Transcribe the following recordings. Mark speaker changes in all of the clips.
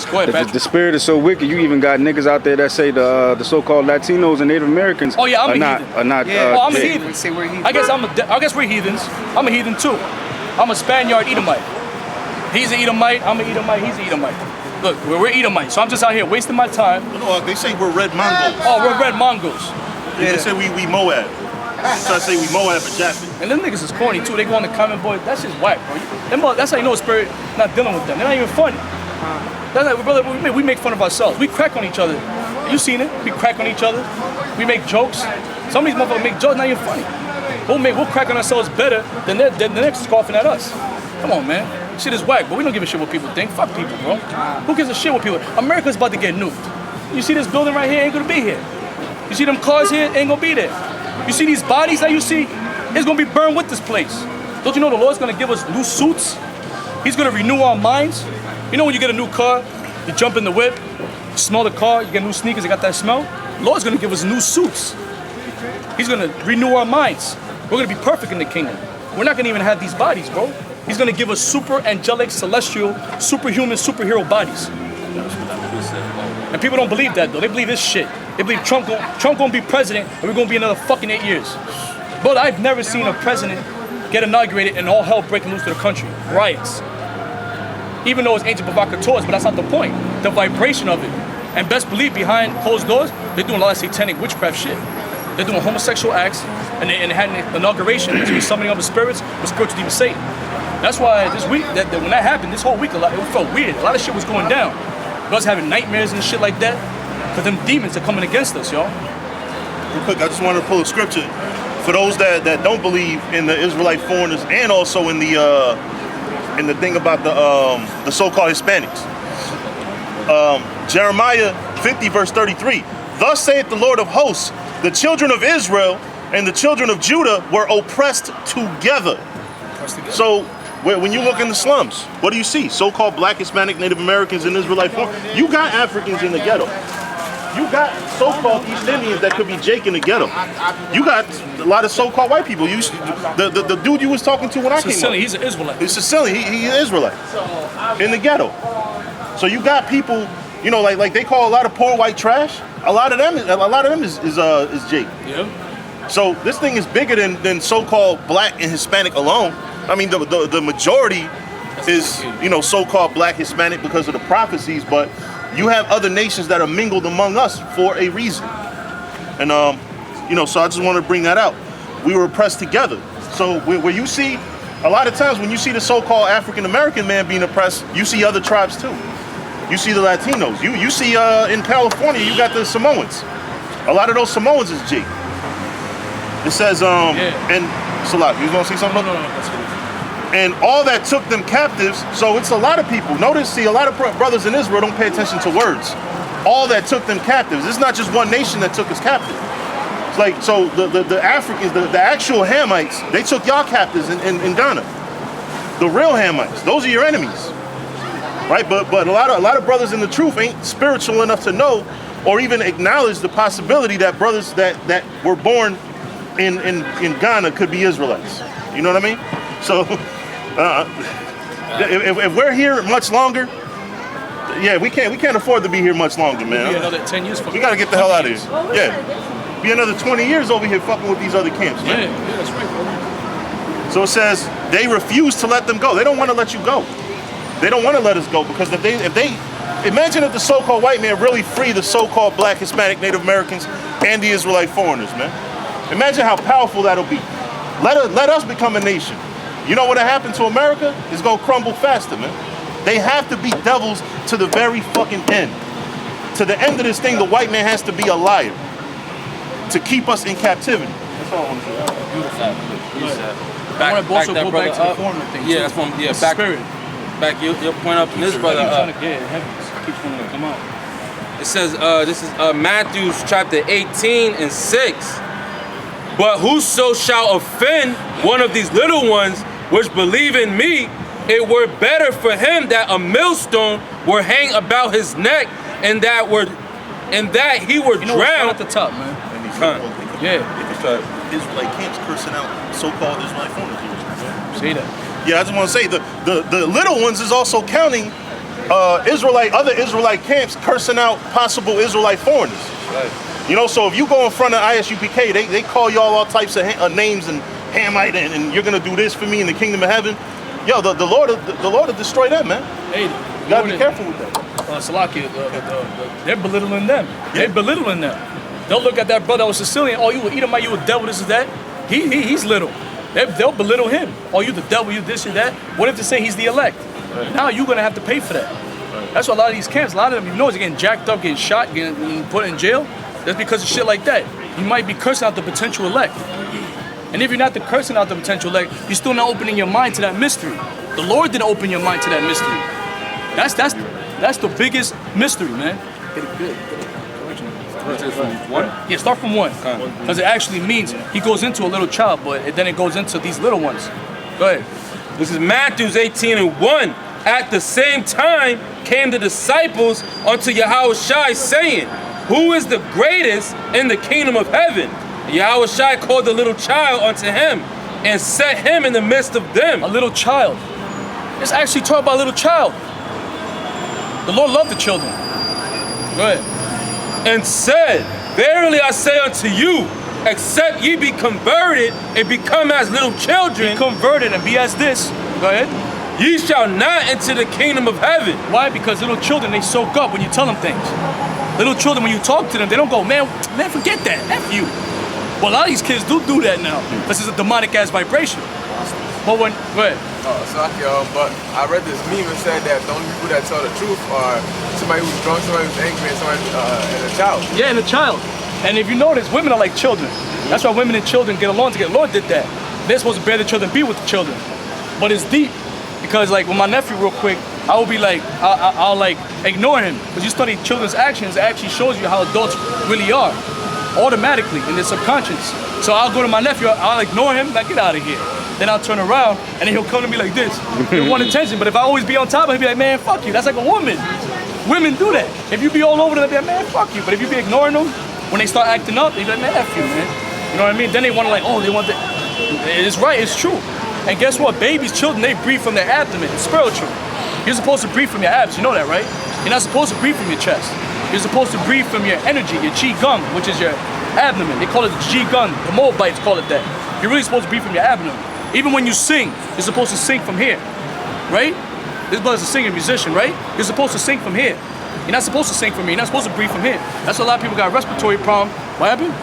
Speaker 1: Go ahead, Patrick.
Speaker 2: The spirit is so wicked. You even got niggas out there that say the so-called Latinos and Native Americans
Speaker 1: I'm a heathen. I'm a heathen.
Speaker 3: Say we're heathen.
Speaker 1: I guess we're heathens. I'm a heathen too. I'm a Spaniard Edomite. He's an Edomite. I'm an Edomite. He's an Edomite. Look, we're Edomites. So I'm just out here wasting my time.
Speaker 4: No, they say we're red Mongols.
Speaker 1: Oh, we're red Mongols.
Speaker 4: Yeah. They say we Moab. So I say we Moab for Jackson.
Speaker 1: And them niggas is corny too. They go on the comment board. That's just whack, bro. That's how you know spirit not dealing with them. They're not even funny. That's like, brother, we make fun of ourselves. We crack on each other. You seen it? We crack on each other. We make jokes. Some of these motherfuckers make jokes not even funny. We'll crack on ourselves better than the next scoffing at us. Come on, man. Shit is whack, but we don't give a shit what people think. Fuck people, bro. Who gives a shit what people? America's about to get nuked. You see this building right here ain't gonna be here. You see them cars here ain't gonna be there. You see these bodies that you see, it's gonna be burned with this place. Don't you know the Lord's gonna give us new suits? He's gonna renew our minds. You know when you get a new car, you jump in the whip, you smell the car, you get new sneakers, you got that smell? The Lord's gonna give us new suits. He's gonna renew our minds. We're gonna be perfect in the kingdom. We're not gonna even have these bodies, bro. He's gonna give us super angelic, celestial, superhuman, superhero bodies. And people don't believe that though. They believe this shit. They believe Trump gonna be president and we're gonna be another fucking 8 years. But I've never seen a president get inaugurated and all hell breaking loose to the country. Riots. Even though it's ancient provocateurs, but that's not the point. The vibration of it. And best believe behind closed doors, they're doing a lot of satanic witchcraft shit. They're doing homosexual acts and they had an inauguration to be summoning up the spirits with spiritual demon Satan. That's why this week, when that happened, this whole week, it felt weird. A lot of shit was going down. We was having nightmares and shit like that. Because them demons are coming against us, y'all.
Speaker 4: Real quick, I just wanted to pull a scripture for those that don't believe in the Israelite foreigners and also in the thing about the so-called Hispanics. Jeremiah 50 verse 33. Thus saith the Lord of hosts, the children of Israel and the children of Judah were oppressed together. So when you look in the slums, what do you see? So-called black, Hispanic, Native Americans, and Israelite foreigners. You got Africans in the ghetto. You got so-called East Indians that could be Jake in the ghetto. You got a lot of so-called white people. The dude you was talking to when I came up.
Speaker 1: He's an Israelite.
Speaker 4: He's Sicilian. He's an Israelite in the ghetto. So you got people, you know, like they call a lot of poor white trash. A lot of them is Jake.
Speaker 1: Yeah.
Speaker 4: So this thing is bigger than so-called black and Hispanic alone. I mean, the majority is, you know, so-called black, Hispanic because of the prophecies, but you have other nations that are mingled among us for a reason. And, you know, so I just want to bring that out. We were oppressed together. So where you see, a lot of times when you see the so-called African-American man being oppressed, you see other tribes too. You see the Latinos. You see in California, you got the Samoans. A lot of those Samoans is Jake. It says, and Salat, you was gonna say something?
Speaker 1: No, that's good.
Speaker 4: And all that took them captives, so it's a lot of people. Notice, see, a lot of brothers in Israel don't pay attention to words. All that took them captives. It's not just one nation that took us captive. It's like, so the Africans, the actual Hamites, they took y'all captives in Ghana. The real Hamites, those are your enemies. Right, but a lot of brothers in the truth ain't spiritual enough to know or even acknowledge the possibility that brothers that were born in Ghana could be Israelites. You know what I mean? So if we're here much longer, yeah, we can't afford to be here much longer, man.
Speaker 1: Be another 10 years.
Speaker 4: We gotta get the hell out of here. Yeah, be another 20 years over here fucking with these other camps, man.
Speaker 1: Yeah, that's right, bro.
Speaker 4: So it says they refuse to let them go. They don't want to let you go. They don't want to let us go because if they imagine if the so-called white man really free the so-called black, Hispanic, Native Americans, and the Israelite foreigners, man. Imagine how powerful that'll be. Let us become a nation. You know what happened to America? It's gonna crumble faster, man. They have to be devils to the very fucking end. To the end of this thing, the white man has to be a liar to keep us in captivity. That's all I want to say.
Speaker 1: Beautiful. I want to also go back to the foreigner thing.
Speaker 3: Yeah, that's one. Yeah, back your point up in this brother.
Speaker 1: Keeps wanting to come out.
Speaker 3: It says this is Matthew chapter 18 and 6. But whoso shall offend one of these little ones which believe in me, it were better for him that a millstone were hang about his neck and that he were drowned
Speaker 1: at the top, man.
Speaker 4: Yeah. Israelite camps cursing out so-called Israelite foreigners.
Speaker 1: Say that.
Speaker 4: Yeah, I just want to say the little ones is also counting other Israelite camps cursing out possible Israelite foreigners.
Speaker 3: Right.
Speaker 4: You know, so if you go in front of ISUPK, they call y'all all types of names and Hamite, and you're gonna do this for me in the kingdom of heaven. Yo, the Lord will destroy them, man.
Speaker 1: Hey,
Speaker 4: You gotta be careful with that.
Speaker 1: Salaki, they're belittling them. They're belittling them. They'll look at that brother that was Sicilian. Oh, you a Edomite, you a devil, this is that. He's little. They'll belittle him. Oh, you the devil, you this and that. What if they say he's the elect? Now you're gonna have to pay for that. That's why a lot of these camps, a lot of them, you know, is getting jacked up, getting shot, getting put in jail. That's because of shit like that. You might be cursing out the potential elect. And if you're not cursing out the potential elect, you're still not opening your mind to that mystery. The Lord didn't open your mind to that mystery. That's the biggest mystery, man. Get it good.
Speaker 3: One?
Speaker 1: Yeah, start from 1. Because it actually means he goes into a little child, but then it goes into these little ones. Go ahead.
Speaker 3: This is Matthew 18:1. At the same time came the disciples unto Yahushua, saying, Who is the greatest in the kingdom of heaven? And Yahushua called the little child unto him and set him in the midst of them.
Speaker 1: A little child. It's actually talking about a little child. The Lord loved the children. Go ahead.
Speaker 3: And said, Verily I say unto you, except ye be converted and become as little children,
Speaker 1: Be converted and be as this. Go ahead.
Speaker 3: ye shall not enter the kingdom of heaven.
Speaker 1: Why? Because little children, they soak up when you tell them things. Little children, when you talk to them, they don't go, man, forget that. F you. Well, a lot of these kids do that now. This is a demonic ass vibration. But when, go ahead.
Speaker 5: But I read this meme and said that the only people that tell the truth are somebody who's drunk, somebody who's angry, and somebody and a child.
Speaker 1: Yeah, and a child. And if you notice, women are like children. That's why women and children get along together. Lord did that. They're supposed to bear the children, be with the children. But it's deep. Because like with my nephew real quick, I will be like, I'll like ignore him. Because you study children's actions, it actually shows you how adults really are. Automatically, in their subconscious. So I'll go to my nephew, I'll ignore him, like get out of here. Then I'll turn around, and then he'll come to me like this. He'll want attention, but if I always be on top of him, he'll be like, man, fuck you. That's like a woman. Women do that. If you be all over them, they'll be like, man, fuck you. But if you be ignoring them, when they start acting up, they be like, man, F you, man. You know what I mean? Then they want to like, oh, they want that. It's right, it's true. And guess what? Babies, children, they breathe from their abdomen. It's spiritual. You're supposed to breathe from your abs. You know that, right? You're not supposed to breathe from your chest. You're supposed to breathe from your energy, your chi gung, which is your abdomen. They call it the chi gung. The Moabites call it that. You're really supposed to breathe from your abdomen. Even when you sing, you're supposed to sing from here, right? This brother's a singer, musician, right? You're supposed to sing from here. You're not supposed to sing from here. You're not supposed to breathe from here. That's why a lot of people got a respiratory problem. What happened?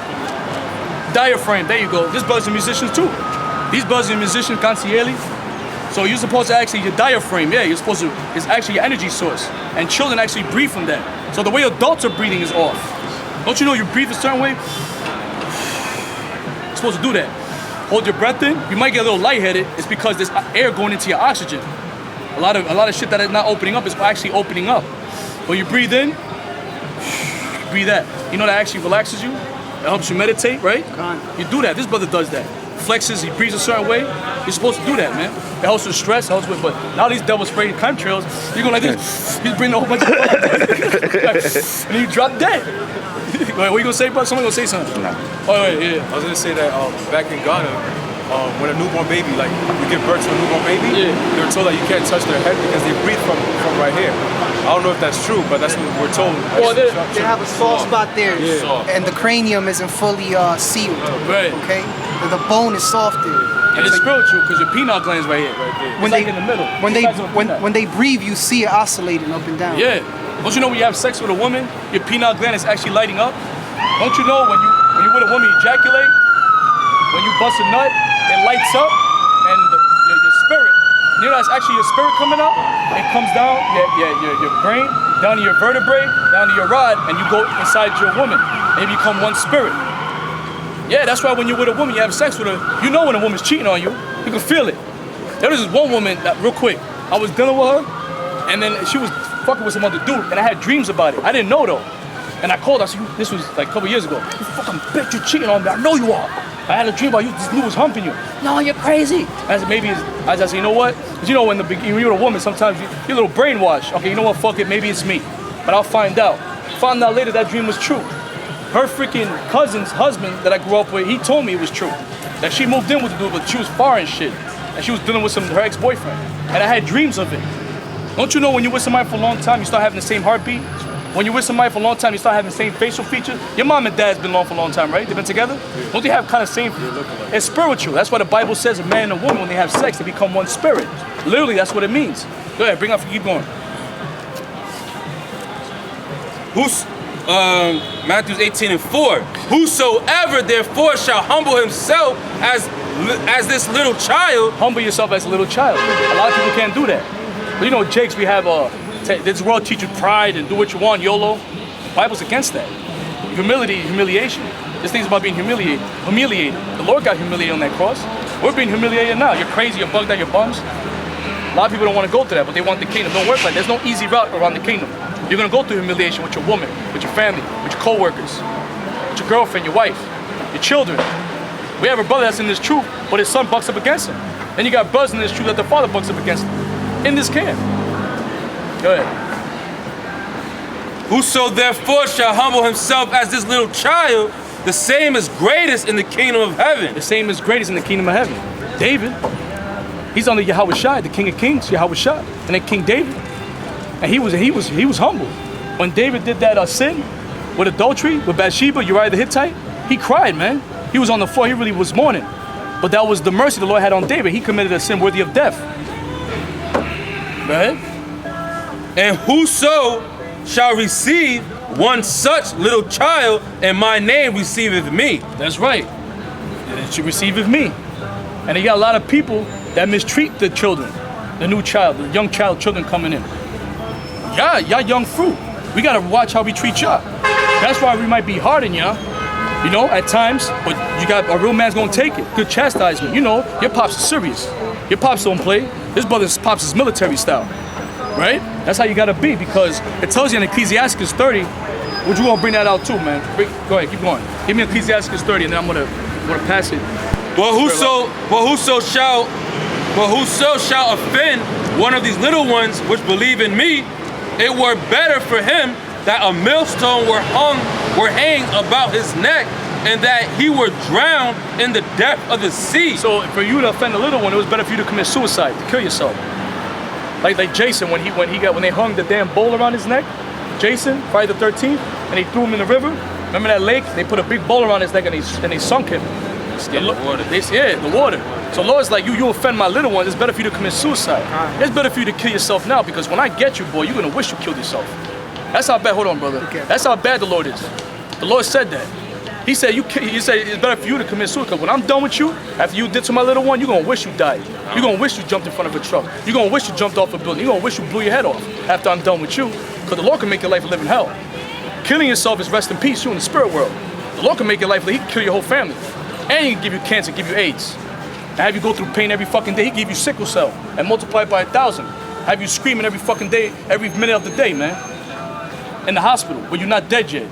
Speaker 1: Diaphragm. There you go. This brother's a musician too. These brothers are musicians, Cancieli. So you're supposed to actually, your diaphragm, yeah, you're supposed to, it's actually your energy source. And children actually breathe from that. So the way adults are breathing is off. Don't you know you breathe a certain way? You're supposed to do that. Hold your breath in. You might get a little lightheaded. It's because there's air going into your oxygen. A lot of shit that is not opening up is actually opening up. When you breathe in, breathe out. You know that actually relaxes you? It helps you meditate, right? You do that. This brother does that. Flexes, he breathes a certain way. You're supposed to do that, man. It helps with stress, helps with, but now these devil spraying chemtrails, you're going like this, he's bringing a whole bunch of and then you drop dead. Wait, what you gonna say, bro? Someone gonna say something?
Speaker 2: Nah.
Speaker 1: Oh, wait, yeah.
Speaker 5: I was gonna say that back in Ghana, when a newborn baby, like you give birth to a newborn baby, they're told that you can't touch their head because they breathe from right here. I don't know if that's true, but that's what we're told.
Speaker 1: Well,
Speaker 6: They have a soft spot there,
Speaker 5: Yeah.
Speaker 6: and the cranium isn't fully sealed.
Speaker 1: Right.
Speaker 6: Okay, the bone is soft there.
Speaker 1: And it's spiritual because your pineal gland's right here.
Speaker 6: When
Speaker 1: It's like in the middle.
Speaker 6: when
Speaker 1: It's like a peanut.
Speaker 6: when they breathe, you see it oscillating up and down.
Speaker 1: Yeah. Don't you know when you have sex with a woman, your pineal gland is actually lighting up? Don't you know when you with a woman, you ejaculate? When you bust a nut, it lights up, and your spirit, you know that's actually your spirit coming out? It comes down your brain, down to your vertebrae, down to your rod, and you go inside your woman, and you become one spirit. Yeah, that's why when you're with a woman, you have sex with her, you know when a woman's cheating on you. You can feel it. There was this one woman, that, real quick, I was dealing with her, and then she was fucking with some other dude, and I had dreams about it. I didn't know though. And I called her, I said, this was like a couple years ago. You fucking bitch, you're cheating on me. I know you are. I had a dream about you, this dude was humping you. No, you're crazy. I said, maybe it's, I said, you know what? Because you know when you're a woman, sometimes you're a little brainwashed. Okay, you know what, fuck it, maybe it's me. But I'll find out. Found out later that dream was true. Her freaking cousin's husband that I grew up with, he told me it was true. That she moved in with the dude, but she was far and shit. And she was dealing with her ex-boyfriend. And I had dreams of it. Don't you know when you're with somebody for a long time, you start having the same heartbeat? When you're with somebody for a long time, you start having the same facial features. Your mom and dad's been along for a long time, right? They've been together? Don't they have kind of same? It's spiritual. That's why the Bible says a man and a woman, when they have sex, they become one spirit. Literally, that's what it means. Go ahead, bring up, keep going.
Speaker 3: Matthew 18:4. Whosoever therefore shall humble himself as this little child.
Speaker 1: Humble yourself as a little child. A lot of people can't do that. But you know, Jakes, we have this world teach you pride and do what you want, YOLO. The Bible's against that. Humiliation. This thing's about being humiliated. The Lord got humiliated on that cross. We're being humiliated now. You're crazy, you're bugged out, you're bums. A lot of people don't want to go through that, but they want the kingdom. Don't work like that. There's no easy route around the kingdom. You're gonna go through humiliation with your woman, with your family, with your co-workers, with your girlfriend, your wife, your children. We have a brother that's in this truth, but his son bucks up against him. Then you got brothers in this truth that the father bucks up against him. In this camp. Go ahead.
Speaker 3: Whoso therefore shall humble himself as this little child, the same is greatest in the kingdom of heaven.
Speaker 1: The same is greatest in the kingdom of heaven. David, he's under Yahweh Shai, the king of kings, Yahweh Shai, and then King David. And he was humble. When David did that sin with adultery, with Bathsheba, Uriah the Hittite, he cried, man. He was on the floor, he really was mourning. But that was the mercy the Lord had on David. He committed a sin worthy of death. Go ahead.
Speaker 3: And whoso shall receive one such little child in my name receiveth me.
Speaker 1: That's right. It should receive of me. And you got a lot of people that mistreat the children, the new child, the young child, children coming in. Y'all young fruit. We gotta watch how we treat y'all. That's why we might be hard on y'all, you know, at times, but you got a real man's gonna take it. Good chastisement. You know, your pops is serious. Your pops don't play. His brother's pops is military style. Right? That's how you gotta be, because it tells you in Ecclesiastes 30, would you wanna bring that out too, man? Go ahead, keep going. Give me Ecclesiastes 30 and then I'm gonna pass it.
Speaker 3: But whoso shall offend one of these little ones which believe in me, it were better for him that a millstone were hanged about his neck, and that he were drowned in the depth of the sea.
Speaker 1: So for you to offend the little one, it was better for you to commit suicide, to kill yourself. Like Jason, when they hung the damn bowl around his neck, Jason, Friday the 13th, and they threw him in the river. Remember that lake? They put a big bowl around his neck and they sunk him.
Speaker 3: The water.
Speaker 1: The water. So Lord's like, you offend my little ones, it's better for you to commit suicide. It's better for you to kill yourself now, because when I get you, boy, you're gonna wish you killed yourself. That's how bad, hold on, brother. Okay. That's how bad the Lord is. The Lord said that. He said it's better for you to commit suicide, because when I'm done with you, after you did to my little one, you're gonna wish you died. You're gonna wish you jumped in front of a truck. You're gonna wish you jumped off a building. You're gonna wish you blew your head off after I'm done with you, because the Lord can make your life a living hell. Killing yourself is rest in peace, you in the spirit world. The Lord can make your life, he can kill your whole family. And he can give you cancer, give you AIDS. And have you go through pain every fucking day. He give you sickle cell and multiply it by 1,000. Have you screaming every fucking day, every minute of the day, man. In the hospital, but you're not dead yet.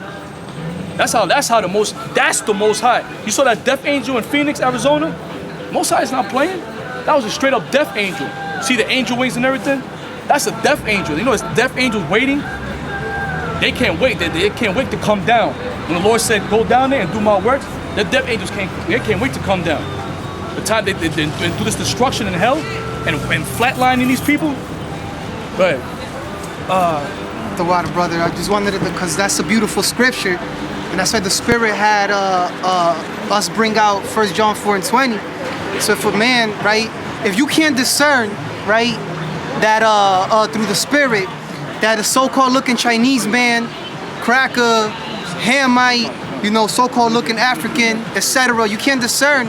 Speaker 1: That's the most high. You saw that death angel in Phoenix, Arizona? Most High is not playing. That was a straight up death angel. See the angel wings and everything? That's a death angel. You know, it's death angels waiting. They can't wait. They can't wait to come down. When the Lord said, go down there and do my works, the death angels can't wait to come down. The time they do this destruction in hell and flatlining these people. Go ahead.
Speaker 6: The water, brother. I just wanted to, because that's a beautiful scripture. And that's why the Spirit had us bring out 1 John 4:20. So if a man, right, if you can't discern, right, that through the Spirit, that a so-called looking Chinese man, cracker, Hamite, you know, so-called looking African, etc., you can't discern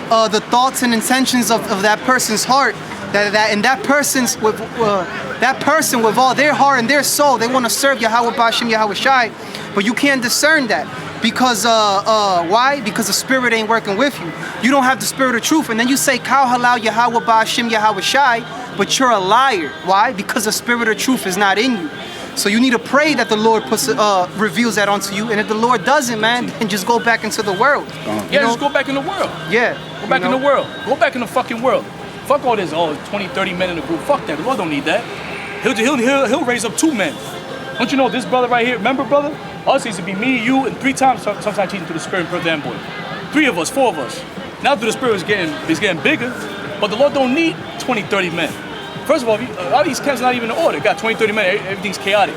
Speaker 6: the thoughts and intentions of that person's heart. That person with all their heart and their soul, they want to serve Yahweh Bashim, Yahweh Shai, but you can't discern that because why? Because the Spirit ain't working with you. You don't have the Spirit of truth, and then you say Kal Halal Yahweh Bashim, Yahweh Shai, but you're a liar. Why? Because the Spirit of truth is not in you. So you need to pray that the Lord reveals that onto you, and if the Lord doesn't, man, then just go back into the world.
Speaker 1: Yeah, just go back in the world.
Speaker 6: Yeah.
Speaker 1: Go back in the world. Go back in the fucking world. Fuck all this, 20, 30 men in the group. Fuck that. The Lord don't need that. He'll raise up 2 men. Don't you know this brother right here? Remember, brother? Us used to be me, you, and 3 times sometimes teaching through the Spirit, brother and boy. 3 of us, 4 of us. Now through the Spirit is getting bigger, but the Lord don't need 20, 30 men. First of all, a lot of these camps not even in order. Got 20, 30 minutes, everything's chaotic.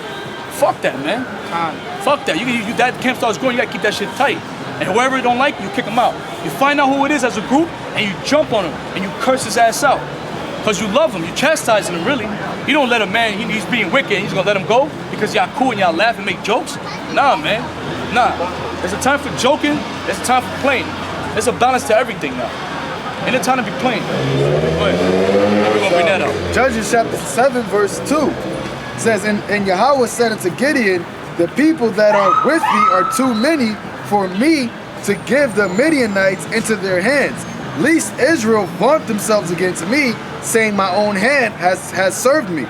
Speaker 1: Fuck that, man. Fuck that. You that camp starts growing, you gotta keep that shit tight. And whoever don't like you, kick them out. You find out who it is as a group, and you jump on him, and you curse his ass out. Because you love him, you chastising him, really. You don't let a man, he's being wicked, and he's gonna let him go because y'all cool and y'all laugh and make jokes. Nah, man. Nah. There's a time for joking, there's a time for playing. There's a balance to everything now. Ain't a time to be playing. Go ahead. We're gonna bring that out.
Speaker 7: Judges chapter 7, verse 2 says, and Yahweh said unto Gideon, the people that are with thee are too many for me to give the Midianites into their hands, lest Israel vaunt themselves against me, saying my own hand has served me.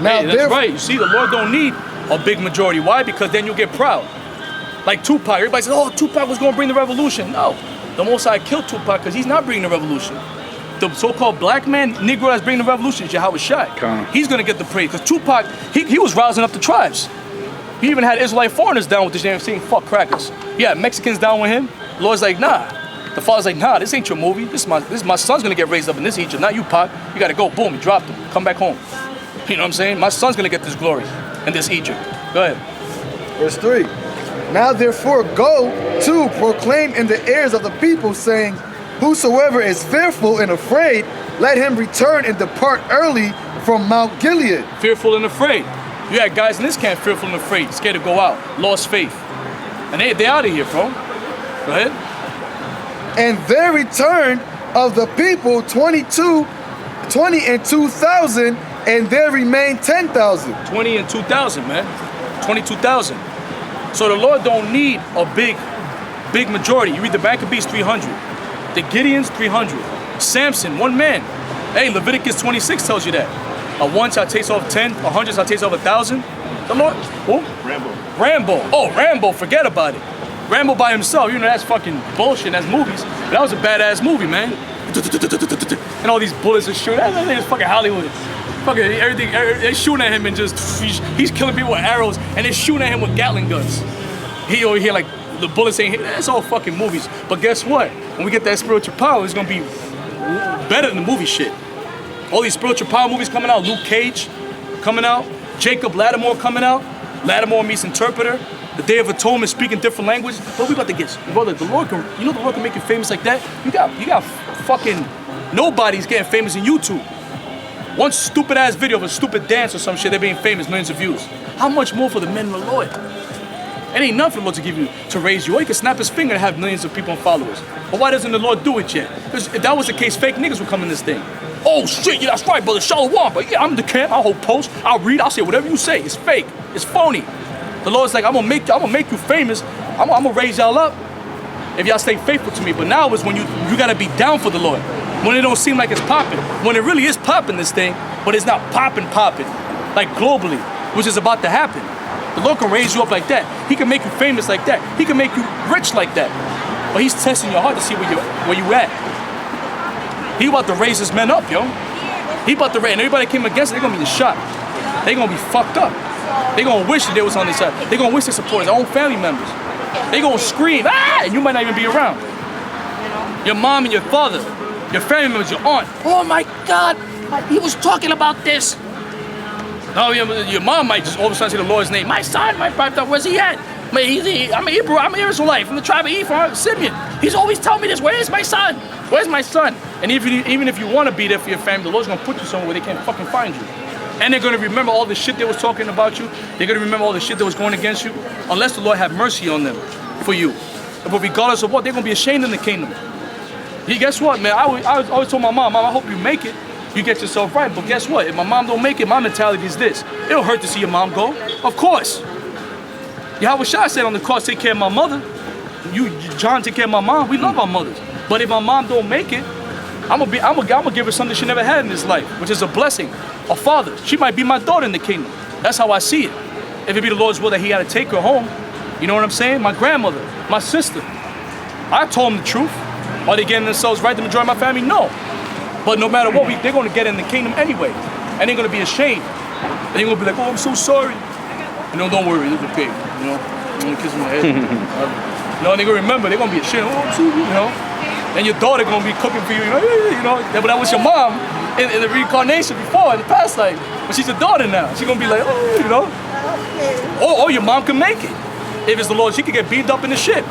Speaker 7: Now
Speaker 1: hey, that's right. You see, the Lord don't need a big majority. Why? Because then you get proud. Like Tupac. Everybody says, oh, Tupac was going to bring the revolution. No. The Most High killed Tupac because he's not bringing the revolution. The so-called black man, Negro that's bringing the revolution is Yahweh Shai. He's going to get the praise. Because Tupac, he was rousing up the tribes. He even had Israelite foreigners down with this damn thing, fuck crackers. Yeah, Mexicans down with him. The Lord's like, nah. The father's like, nah, this ain't your movie. This is my son's gonna get raised up in this Egypt, not you, Pac. You gotta go, boom, he dropped him. Come back home. You know what I'm saying? My son's gonna get this glory in this Egypt. Go ahead.
Speaker 7: Verse 3. Now therefore go to proclaim in the ears of the people, saying, whosoever is fearful and afraid, let him return and depart early from Mount Gilead.
Speaker 1: Fearful and afraid. You had guys in this camp fearful and afraid, scared to go out, lost faith. And they out of here, bro. Go ahead.
Speaker 7: And there returned of the people 20 and 2,000, and there remained 10,000.
Speaker 1: 20 and 2,000, man. 22,000. So the Lord don't need a big majority. You read the Maccabees, 300. The Gideons, 300. Samson, one man. Hey, Leviticus 26 tells you that. A one shall taste off 10, a 100 shall taste off 1,000. The Lord, who? Rambo. Oh, Rambo, forget about it. Rambo by himself, you know, that's fucking bullshit, that's movies. But that was a badass movie, man. And all these bullets are shooting. That thing is fucking Hollywood. Fucking everything, they're shooting at him and just, he's killing people with arrows and they're shooting at him with Gatling guns. He over here like, the bullets ain't hit. That's all fucking movies. But guess what? When we get that spiritual power, it's gonna be better than the movie shit. All these spiritual power movies coming out, Luke Cage coming out, Jacob Lattimore coming out, Lattimore meets Interpreter, the Day of Atonement speaking different language. But we about to get, brother, the Lord can, you know the Lord can make you famous like that? You got fucking nobodies getting famous in YouTube. One stupid ass video of a stupid dance or some shit, they're being famous, millions of views. How much more for the men of the Lord? It ain't nothing for the Lord to give you, to raise you. Or he can snap his finger and have millions of people and followers. But why doesn't the Lord do it yet? Because if that was the case, fake niggas would come in this thing. Oh shit, yeah, that's right, brother, Shalom. But yeah, I'm the camp, I'll hold posts, I'll read, I'll say whatever you say. It's fake, it's phony. The Lord's like, I'm gonna make you famous. I'm gonna raise y'all up if y'all stay faithful to me. But now is when you gotta be down for the Lord. When it don't seem like it's popping. When it really is popping, this thing, but it's not popping, like globally, which is about to happen. The Lord can raise you up like that. He can make you famous like that. He can make you rich like that. But he's testing your heart to see where you at. He about to raise his men up, yo. He about to raise, and everybody came against it, they're gonna be shot. They're gonna be fucked up. They're gonna wish that they was on their side. They're gonna wish they supported their own family members. They're gonna scream, ah, and you might not even be around. Your mom and your father, your family members, your aunt. Oh my God, he was talking about this. No, your mom might just all of a sudden say the Lord's name. My son, my brother, where's he at? I'm an Hebrew, I'm an Israelite from the tribe of Ephraim, Simeon. He's always telling me this. Where's my son? Where's my son? And even if you want to be there for your family, the Lord's gonna put you somewhere where they can't fucking find you. And they're gonna remember all the shit they was talking about you. They're gonna remember all the shit that was going against you, unless the Lord have mercy on them for you. But regardless of what, they're gonna be ashamed in the kingdom. Guess what, man? I always told my mom, I hope you make it. You get yourself right. But guess what? If my mom don't make it, my mentality is this. It'll hurt to see your mom go. Of course. Yahweh Shai said on the cross, take care of my mother. John, take care of my mom. We love our mothers. But if my mom don't make it, I'm gonna give her something she never had in this life, which is a blessing, a father. She might be my daughter in the kingdom. That's how I see it. If it be the Lord's will that he had to take her home, you know what I'm saying? My grandmother, my sister. I told them the truth. Are they getting themselves right, the majority of my family? No. But no matter what, they're gonna get in the kingdom anyway. And they're gonna be ashamed. And they're gonna be like, oh, I'm so sorry. You know, don't worry, it's okay. You know, I'm gonna kiss my head. You know, they're gonna remember, they're gonna be ashamed. Oh, I'm so, you know. And your daughter gonna be cooking for you, you know, but that was your mom. in the reincarnation before, in the past life. But she's a daughter now. She's gonna be like, oh, you know. Or your mom can make it. If it's the Lord, she could get beamed up in the ship.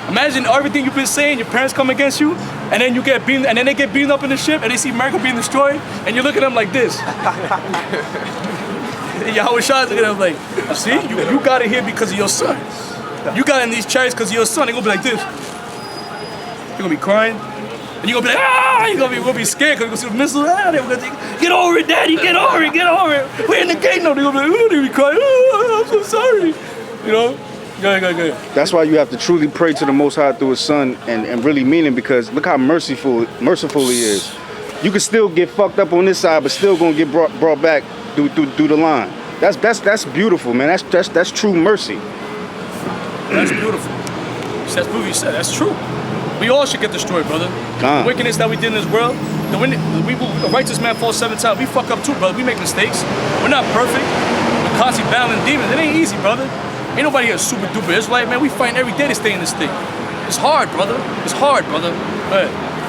Speaker 1: Imagine everything you've been saying, your parents come against you, and then you get beamed, and then they get beamed up in the ship, and they see America being destroyed, and you look at them like this. Yahweh Shah's looking at them like, see, you got it here because of your son. You got in these chariots because of your son. They're gonna be like this. You're gonna be crying, and you're gonna be like, ah! You're gonna be scared because you're gonna see the missiles. Ah, they're gonna think, get over it, Daddy, get over it, get over it. We're in the gate now. They're gonna be like, oh, they're gonna be crying. Oh, I'm so sorry. You know. Go ahead.
Speaker 2: That's why you have to truly pray to the Most High through His Son and really mean it, because look how merciful He is. You can still get fucked up on this side, but still gonna get brought back through the line. That's beautiful, man. That's true mercy.
Speaker 1: That's beautiful. That's what you said. That's true. We all should get destroyed, brother. The wickedness that we did in this world, the righteous man falls 7 times. We fuck up too, brother. We make mistakes. We're not perfect. We're constantly battling demons. It ain't easy, brother. Ain't nobody here super duper Israelite, man. We fighting every day to stay in this thing. It's hard, brother. It's hard, brother. Go ahead.